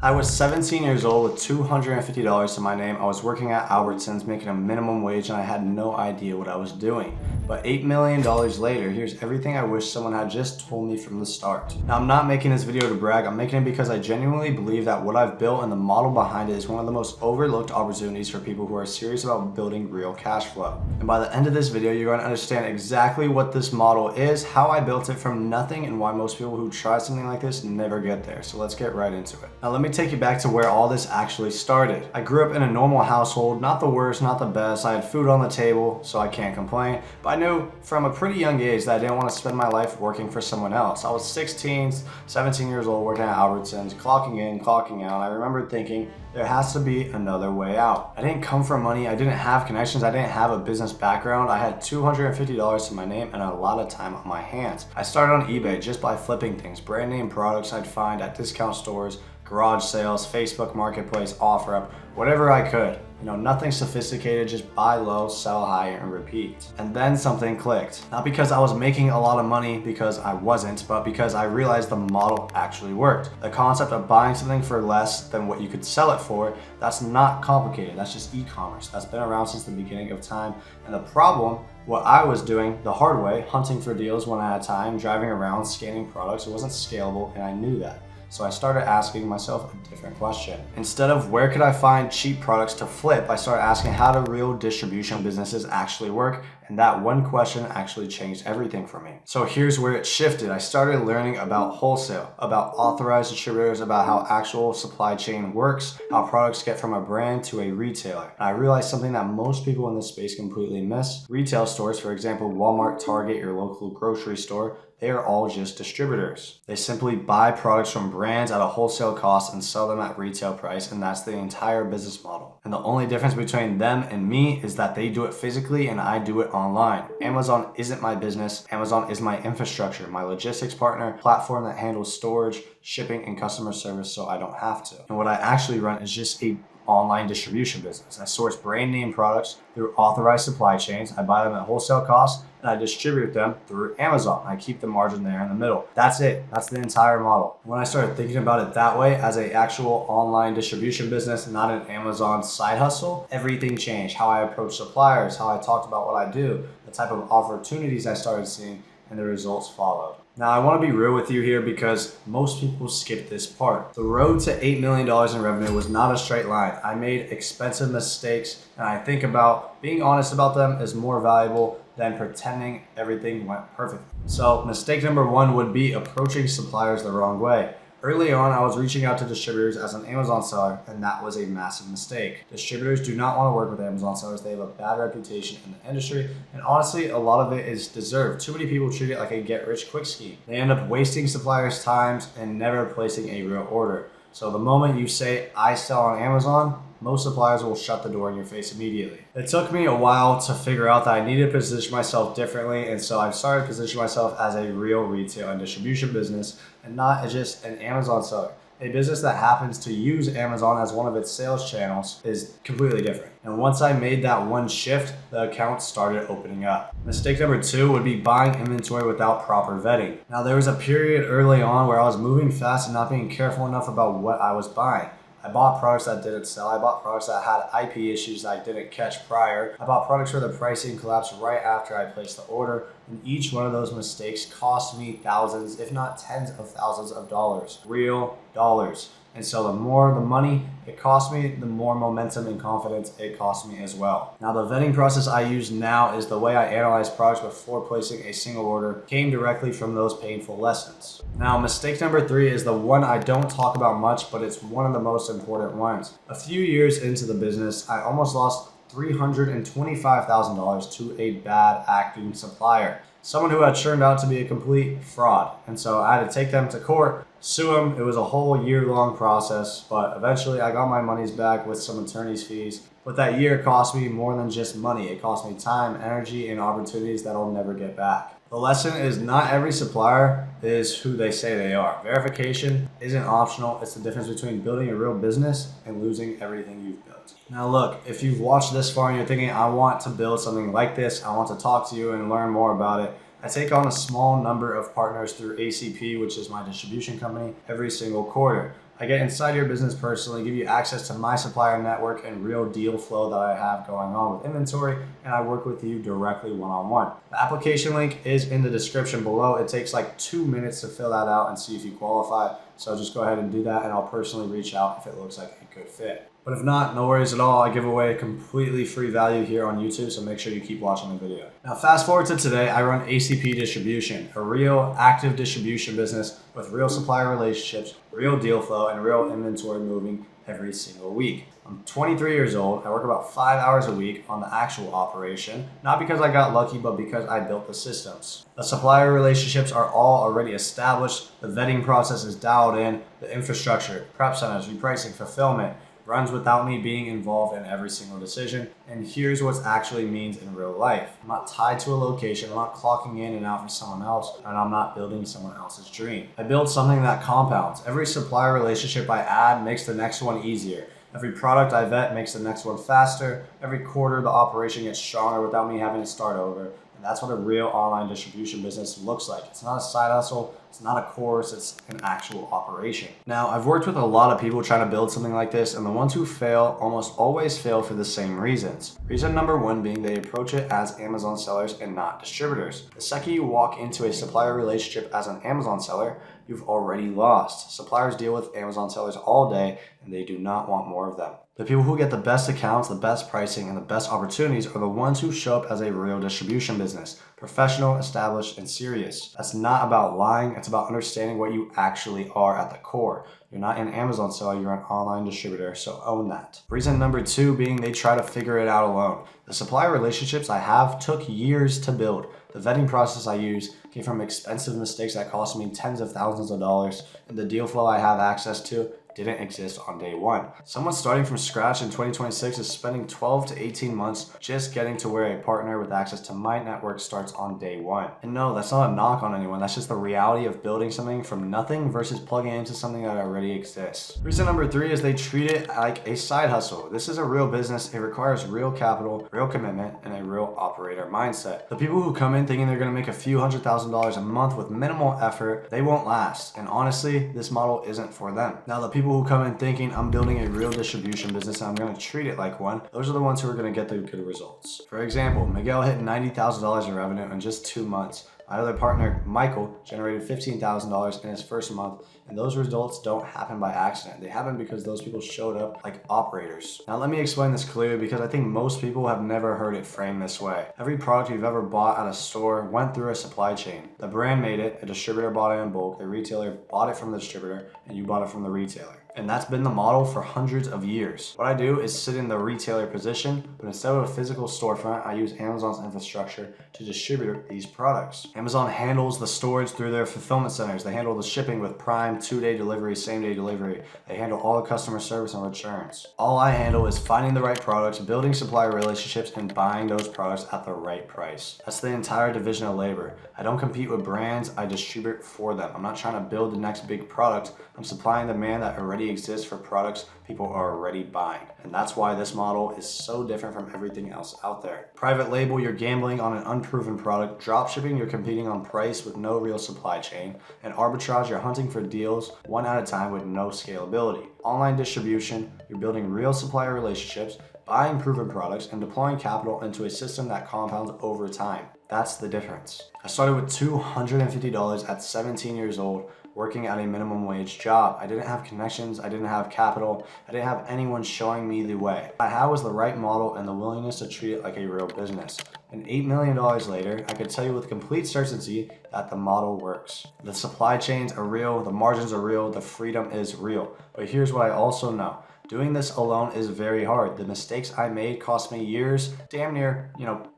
I was 17 years old with $250 to my name. I was working at Albertsons making a minimum wage and I had no idea what I was doing. But $8 million later, here's everything I wish someone had just told me from the start. Now, I'm not making this video to brag. I'm making it because I genuinely believe that what I've built and the model behind it is one of the most overlooked opportunities for people who are serious about building real cash flow. And by the end of this video, you're going to understand exactly what this model is, how I built it from nothing, and why most people who try something like this never get there. So let's get right into it. Now, let me take you back to where all this actually started. I grew up in a normal household, not the worst, not the best. I had food on the table, so I can't complain. But I knew from a pretty young age that I didn't want to spend my life working for someone else. I was 16, 17 years old working at Albertsons, clocking in, clocking out. I remember thinking, there has to be another way out. I didn't come from money. I didn't have connections. I didn't have a business background. I had $250 to my name and a lot of time on my hands. I started on eBay just by flipping things, brand name products I'd find at discount stores, garage sales, Facebook Marketplace, OfferUp, whatever I could. Nothing sophisticated, just buy low, sell high, and repeat. And then something clicked. Not because I was making a lot of money, because I wasn't, but because I realized the model actually worked. The concept of buying something for less than what you could sell it for, that's not complicated. That's just e-commerce. That's been around since the beginning of time. And the problem, what I was doing the hard way, hunting for deals one at a time, driving around, scanning products, it wasn't scalable, and I knew that. So I started asking myself a different question. Instead of where could I find cheap products to flip, I started asking how do real distribution businesses actually work? And that one question actually changed everything for me. So here's where it shifted. I started learning about wholesale, about authorized distributors, about how actual supply chain works, how products get from a brand to a retailer. And I realized something that most people in this space completely miss. Retail stores, for example, Walmart, Target, your local grocery store, they are all just distributors. They simply buy products from brands at a wholesale cost and sell them at retail price, and that's the entire business model. And the only difference between them and me is that they do it physically and I do it online. Amazon isn't my business. Amazon is my infrastructure, my logistics partner, platform that handles storage, shipping, and customer service so I don't have to. And what I actually run is just a online distribution business. I source brand name products through authorized supply chains. I buy them at wholesale cost and I distribute them through Amazon. I keep the margin there in the middle. That's it. That's the entire model. When I started thinking about it that way as an actual online distribution business, not an Amazon side hustle, everything changed. How I approach suppliers, how I talked about what I do, the type of opportunities I started seeing, and the results followed. Now, I want to be real with you here because most people skip this part. The road to $8 million in revenue was not a straight line. I made expensive mistakes, and I think about being honest about them is more valuable than pretending everything went perfectly. So mistake number one would be approaching suppliers the wrong way. Early on, I was reaching out to distributors as an Amazon seller, and that was a massive mistake. Distributors do not want to work with Amazon sellers. They have a bad reputation in the industry, and honestly, a lot of it is deserved. Too many people treat it like a get-rich-quick scheme. They end up wasting suppliers' times and never placing a real order. So the moment you say, I sell on Amazon, most suppliers will shut the door in your face immediately. It took me a while to figure out that I needed to position myself differently, and so I started positioning myself as a real retail and distribution business and not just an Amazon seller. A business that happens to use Amazon as one of its sales channels is completely different. And once I made that one shift, the accounts started opening up. Mistake number two would be buying inventory without proper vetting. Now, there was a period early on where I was moving fast and not being careful enough about what I was buying. I bought products that didn't sell. I bought products that had IP issues that I didn't catch prior. I bought products where the pricing collapsed right after I placed the order. And each one of those mistakes cost me thousands, if not tens of thousands of dollars, real dollars. And so the more the money it cost me, the more momentum and confidence it cost me as well. Now, the vetting process I use now is the way I analyze products before placing a single order came directly from those painful lessons. Now, mistake number three is the one I don't talk about much, but it's one of the most important ones. A few years into the business, I almost lost $325,000 to a bad acting supplier. Someone who had turned out to be a complete fraud. And so I had to take them to court, sue them. It was a whole year-long process, but eventually I got my monies back with some attorney's fees. But that year cost me more than just money. It cost me time, energy, and opportunities that I'll never get back. The lesson is not every supplier is who they say they are. Verification isn't optional. It's the difference between building a real business and losing everything you've built. Now look, if you've watched this far and you're thinking, I want to build something like this, I want to talk to you and learn more about it, I take on a small number of partners through ACP, which is my distribution company, every single quarter. I get inside your business personally, give you access to my supplier network and real deal flow that I have going on with inventory, and I work with you directly one-on-one. The application link is in the description below. It takes like 2 minutes to fill that out and see if you qualify. So just go ahead and do that, and I'll personally reach out if it looks like a good fit. But if not, no worries at all. I give away completely free value here on YouTube, so make sure you keep watching the video. Now, fast forward to today, I run ACP Distribution, a real active distribution business with real supplier relationships, real deal flow, and real inventory moving every single week. I'm 23 years old. I work about 5 hours a week on the actual operation, not because I got lucky, but because I built the systems. The supplier relationships are all already established. The vetting process is dialed in. The infrastructure, prep centers, repricing, fulfillment, runs without me being involved in every single decision. And here's what it actually means in real life. I'm not tied to a location, I'm not clocking in and out for someone else, and I'm not building someone else's dream. I build something that compounds. Every supplier relationship I add makes the next one easier. Every product I vet makes the next one faster. Every quarter the operation gets stronger without me having to start over. And that's what a real online distribution business looks like. It's not a side hustle, it's not a course, it's an actual operation. Now, I've worked with a lot of people trying to build something like this, and the ones who fail almost always fail for the same reasons. Reason number one being they approach it as Amazon sellers and not distributors. The second you walk into a supplier relationship as an Amazon seller, you've already lost. Suppliers deal with Amazon sellers all day, and they do not want more of them. The people who get the best accounts, the best pricing, and the best opportunities are the ones who show up as a real distribution business. Professional, established, and serious. That's not about lying, it's about understanding what you actually are at the core. You're not an Amazon seller, you're an online distributor, so own that. Reason number two being they try to figure it out alone. The supplier relationships I have took years to build. The vetting process I use came from expensive mistakes that cost me tens of thousands of dollars, and the deal flow I have access to didn't exist on day one. Someone starting from scratch in 2026 is spending 12 to 18 months just getting to where a partner with access to my network starts on day one. And no, that's not a knock on anyone. That's just the reality of building something from nothing versus plugging into something that already exists. Reason number three is they treat it like a side hustle. This is a real business. It requires real capital, real commitment, and a real operator mindset. The people who come in thinking they're gonna make a few $100,000 a month with minimal effort, they won't last. And honestly, this model isn't for them. Now, the people who come in thinking I'm building a real distribution business and I'm going to treat it like one, those are the ones who are going to get the good results. For example, Miguel hit $90,000 in revenue in just 2 months. My other partner, Michael, generated $15,000 in his first month, and those results don't happen by accident. They happen because those people showed up like operators. Now let me explain this clearly because I think most people have never heard it framed this way. Every product you've ever bought at a store went through a supply chain. The brand made it, a distributor bought it in bulk, a retailer bought it from the distributor, and you bought it from the retailer. And that's been the model for hundreds of years. What I do is sit in the retailer position, but instead of a physical storefront, I use Amazon's infrastructure to distribute these products. Amazon handles the storage through their fulfillment centers. They handle the shipping with Prime, 2-day delivery, same-day delivery. They handle all the customer service and returns. All I handle is finding the right products, building supplier relationships, and buying those products at the right price. That's the entire division of labor. I don't compete with brands, I distribute for them. I'm not trying to build the next big product. I'm supplying demand that already exists for products people are already buying. And that's why this model is so different from everything else out there. Private label, you're gambling on an unproven product. Drop shipping, you're competing on price with no real supply chain. And arbitrage, you're hunting for deals one at a time with no scalability. Online distribution, you're building real supplier relationships, buying proven products, and deploying capital into a system that compounds over time. That's the difference. I started with $250 at 17 years old, working at a minimum wage job. I didn't have connections, I didn't have capital, I didn't have anyone showing me the way. What I had was the right model and the willingness to treat it like a real business. And $8 million later, I could tell you with complete certainty that the model works. The supply chains are real, the margins are real, the freedom is real. But here's what I also know. Doing this alone is very hard. The mistakes I made cost me years, damn near,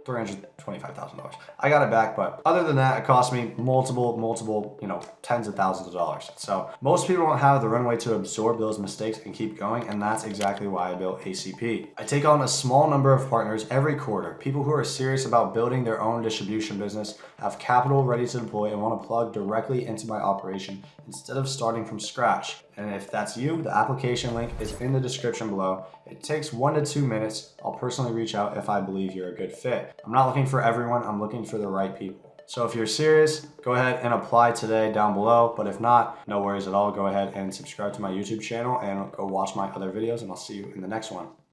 $325,000. I got it back, but other than that, it cost me multiple, tens of thousands of dollars. So most people don't have the runway to absorb those mistakes and keep going, and that's exactly why I built ACP. I take on a small number of partners every quarter, people who are serious about building their own distribution business, have capital ready to deploy, and want to plug directly into my operation instead of starting from scratch. And if that's you, the application link is in the description below. It takes 1 to 2 minutes. I'll personally reach out if I believe you're a good fit. I'm not looking for everyone, I'm looking for the right people. So if you're serious, go ahead and apply today down below. But if not, no worries at all. Go ahead and subscribe to my YouTube channel and go watch my other videos, and I'll see you in the next one.